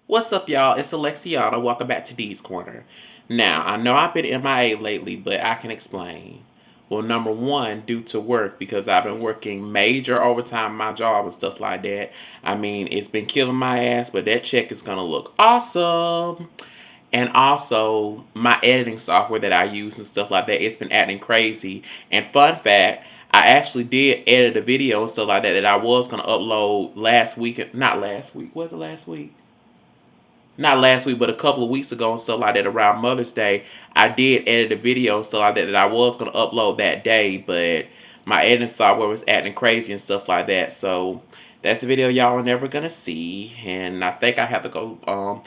What's up, y'all? It's Alexiana. Welcome back to D's Corner. Now, I know I've been MIA lately, but I can explain. Well, number one, due to work, because I've been working major overtime in my job and stuff like that. I mean, it's been killing my ass, but that check is going to look awesome. And also, my editing software that I use and stuff like that, it's been acting crazy. And fun fact, I actually did edit a video and stuff like that that I was going to upload last week. Not last week. Was it last week? Not last week, but a couple of weeks ago and stuff like that around Mother's Day, I did edit a video and stuff like that that I was going to upload that day, but my editing software was acting crazy and stuff like that. So that's a video y'all are never going to see. And I think I have to go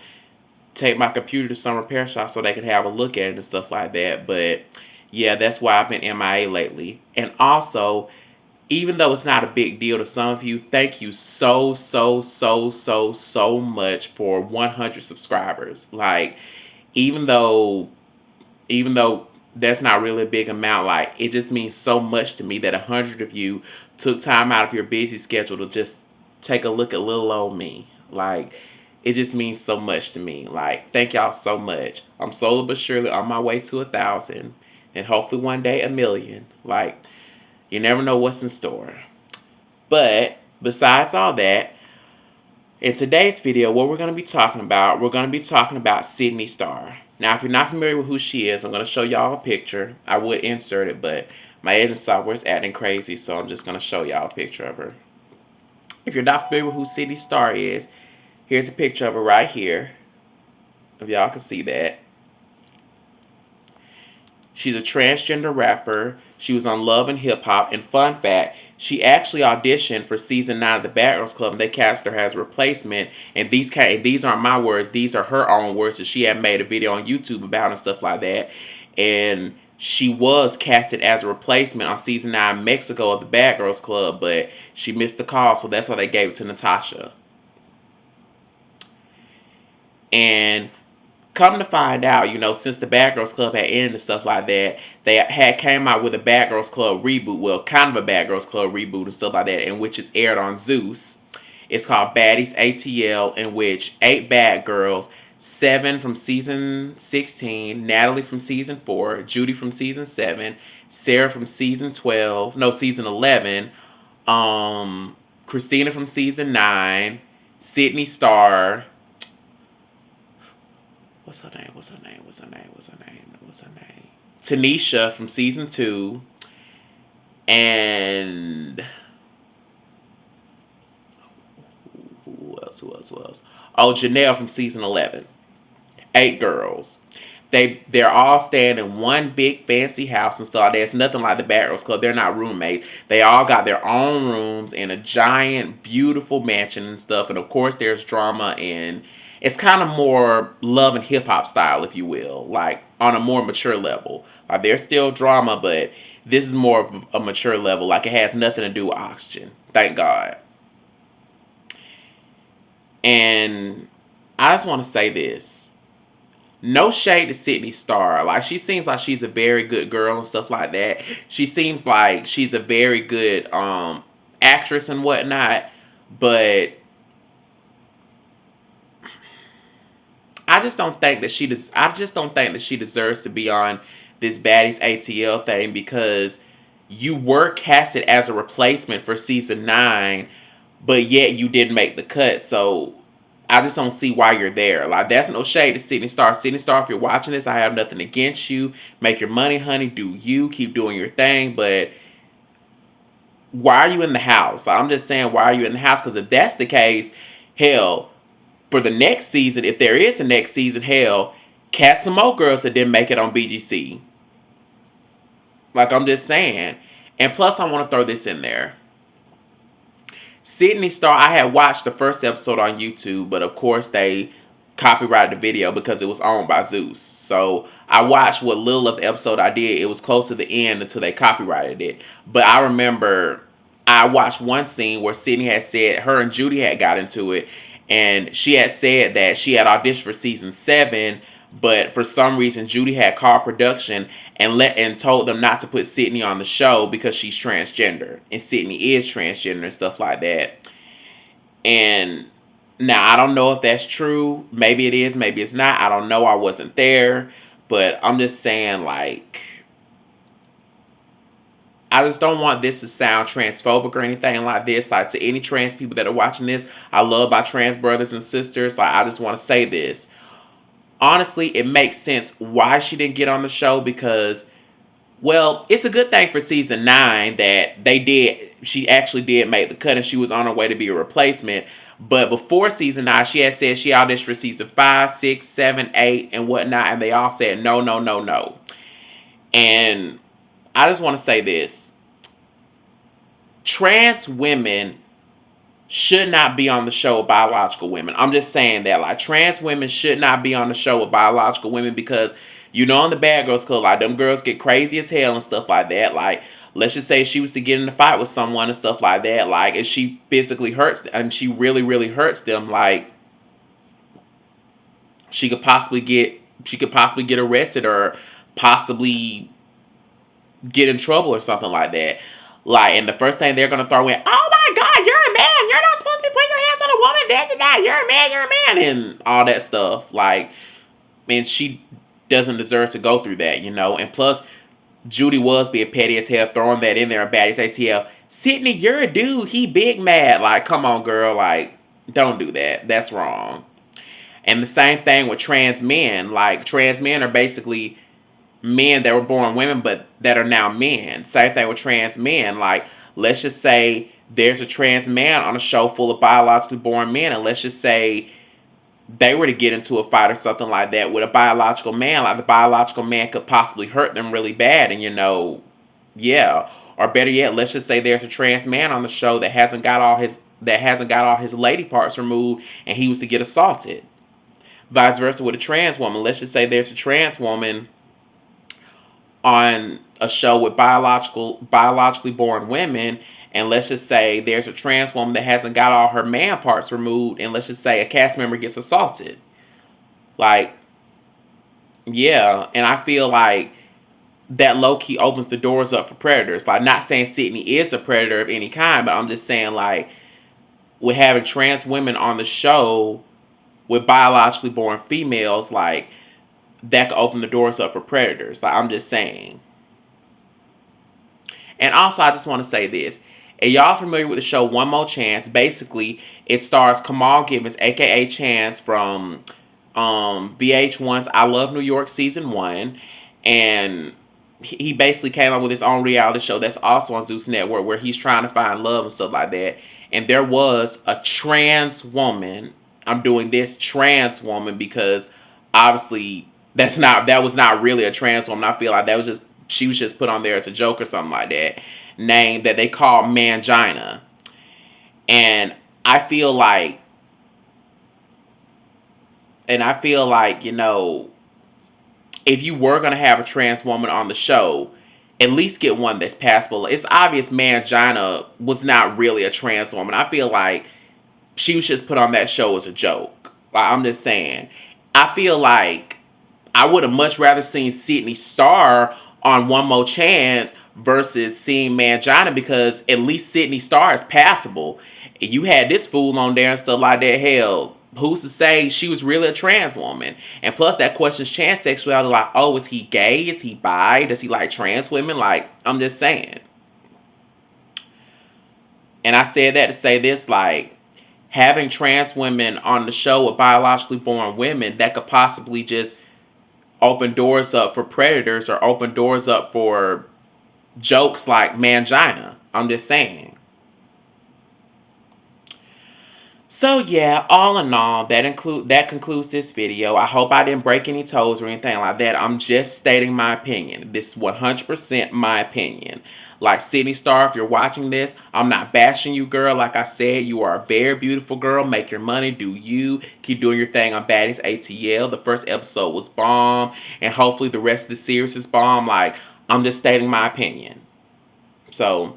take my computer to some repair shop so they can have a look at it and stuff like that. But yeah, that's why I've been MIA lately. And also, even though it's not a big deal to some of you, thank you so much for 100 subscribers. Like, even though even though that's not really a big amount, like it just means so much to me that 100 of you took time out of your busy schedule to just take a look at little old me. Like, it just means so much to me. Like, thank y'all so much. I'm slowly but surely on my way to 1,000, and hopefully one day 1,000,000. Like, you never know what's in store. But besides all that, in today's video, what we're going to be talking about, we're going to be talking about Sidney Starr. Now, if you're not familiar with who she is, I'm going to show y'all a picture. I would insert it, but my editing software is acting crazy, so I'm just going to show y'all a picture of her. If you're not familiar with who Sidney Starr is, here's a picture of her right here. If y'all can see that. She's a transgender rapper. She was on Love and Hip Hop. And fun fact, she actually auditioned for season 9 of the Bad Girls Club, and they cast her as a replacement. And these aren't my words; these are her own words that she had made a video on YouTube about and stuff like that. And she was casted as a replacement on season 9 Mexico of the Bad Girls Club, but she missed the call, so that's why they gave it to Natasha. And come to find out, since the Bad Girls Club had ended and stuff like that, they had came out with a Bad Girls Club reboot. Well, kind of a Bad Girls Club reboot and stuff like that, in which it's aired on Zeus. It's called Baddies ATL, in which 8 bad girls, 7 from season 16, Natalie from season 4, Judy from season 7, Sarah from season 12, no, season 11, Christina from season 9, Sidney Starr, what's her name? Tanisha from season 2, and who else? Oh, Janelle from season 11. 8 girls. They're all staying in one big fancy house and stuff. There's nothing like the Bad Girls Club. They're not roommates. They all got their own rooms in a giant, beautiful mansion and stuff. And of course, there's drama, and it's kind of more Love and Hip Hop style, if you will, like on a more mature level. Like, there's still drama, but this is more of a mature level. Like, it has nothing to do with Oxygen. Thank God. And I just want to say this. No shade to Sidney Starr. Like, she seems like she's a very good girl and stuff like that. She seems like she's a very good actress and whatnot. But I just don't think that she deserves to be on this Baddies ATL thing, because you were casted as a replacement for season 9, but yet you didn't make the cut. So I just don't see why you're there. Like, that's no shade to Sidney Starr. Sidney Starr, if you're watching this, I have nothing against you. Make your money, honey. Do you. Keep doing your thing. But why are you in the house? Like, I'm just saying, why are you in the house? Because if that's the case, hell, for the next season, if there is a next season, hell, cast some more girls that didn't make it on BGC. Like, I'm just saying. And plus, I want to throw this in there. Sidney Starr, I had watched the first episode on YouTube, but of course they copyrighted the video because it was owned by Zeus. So I watched what little of the episode I did. It was close to the end until they copyrighted it. But I remember I watched one scene where Sidney had said her and Judy had got into it, and she had said that she had auditioned for season 7, but for some reason Judy had called production and told them not to put Sidney on the show because she's transgender, and Sidney is transgender and stuff like that. And Now, I don't know if that's true. Maybe it is, maybe it's not. I don't know. I wasn't there. But I'm just saying, like, I just don't want this to sound transphobic or anything like this. Like, to any trans people that are watching this, I love my trans brothers and sisters. Like, I just want to say this. Honestly, it makes sense why she didn't get on the show because, well, it's a good thing for season 9 that she actually did make the cut and she was on her way to be a replacement. But before season 9, she had said she auditioned for season 5, 6, 7, 8, and whatnot, and they all said no, no, no, no. And I just want to say this. Trans women should not be on the show with biological women. I'm just saying that, like, trans women should not be on the show with biological women because, you know, in the Bad Girls Club, like, them girls get crazy as hell and stuff like that. Like, let's just say she was to get in a fight with someone and stuff like that, like, if she physically hurts and she really, really hurts them, like, she could possibly get arrested or possibly get in trouble or something like that. Like, and the first thing they're gonna throw in, oh my God, you're a man. You're not supposed to be putting your hands on a woman. This and that. You're a man. You're a man, and all that stuff. Like, man, she doesn't deserve to go through that, you know. And plus, Judy was being petty as hell, throwing that in there. And baddies ATL, Sidney, you're a dude. He big mad. Like, come on, girl. Like, don't do that. That's wrong. And the same thing with trans men. Like, trans men are basically men that were born women but that are now men. Same thing with trans men. Like, let's just say there's a trans man on a show full of biologically born men, and let's just say they were to get into a fight or something like that with a biological man. Like, the biological man could possibly hurt them really bad, and, you know, yeah. Or better yet, let's just say there's a trans man on the show that hasn't got all his lady parts removed, and he was to get assaulted. Vice versa with a trans woman. Let's just say there's a trans woman on a show with biologically born women, and let's just say there's a trans woman that hasn't got all her man parts removed, and let's just say a cast member gets assaulted. Like, yeah, and I feel like that low-key opens the doors up for predators. Like, not saying Sidney is a predator of any kind, but I'm just saying, like, with having trans women on the show with biologically born females, like, that could open the doors up for predators. Like, I'm just saying. And also, I just want to say this. If y'all familiar with the show One More Chance, basically, it stars Kamal Gibbons, a.k.a. Chance, from VH1's I Love New York Season 1. And he basically came up with his own reality show that's also on Zeus Network where he's trying to find love and stuff like that. And there was a trans woman. I'm doing this trans woman because obviously that was not really a trans woman. I feel like she was just put on there as a joke or something like that. Name that they call Mangina. And I feel like you know, if you were going to have a trans woman on the show, at least get one that's passable. It's obvious Mangina was not really a trans woman. I feel like she was just put on that show as a joke. Like, I'm just saying. I feel like I would have much rather seen Sidney Starr on One More Chance versus seeing Mangina because at least Sidney Starr is passable. You had this fool on there and stuff like that. Hell, who's to say she was really a trans woman? And plus, that questions trans sexuality. Like, oh, is he gay? Is he bi? Does he like trans women? Like, I'm just saying. And I said that to say this, like, having trans women on the show with biologically born women, that could possibly just open doors up for predators or open doors up for jokes like Mangina. I'm just saying. So yeah, all in all, that concludes this video. I hope I didn't break any toes or anything like that. I'm just stating my opinion. This is 100% my opinion. Like, Sidney Starr, if you're watching this, I'm not bashing you, girl. Like I said, you are a very beautiful girl. Make your money, do you. Keep doing your thing on Baddies ATL. The first episode was bomb, and hopefully the rest of the series is bomb. Like, I'm just stating my opinion. So,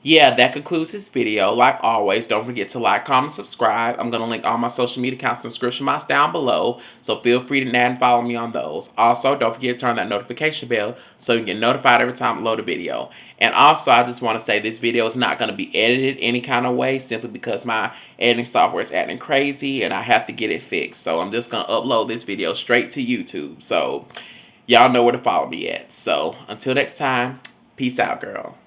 Yeah, that concludes this video. Like always, don't forget to like, comment, subscribe. I'm going to link all my social media accounts in the description box down below, so feel free to add and follow me on those. Also, don't forget to turn that notification bell so you get notified every time I upload a video. And also, I just want to say this video is not going to be edited any kind of way, simply because my editing software is acting crazy and I have to get it fixed. So I'm just going to upload this video straight to YouTube. So y'all know where to follow me at. So until next time, peace out, girl.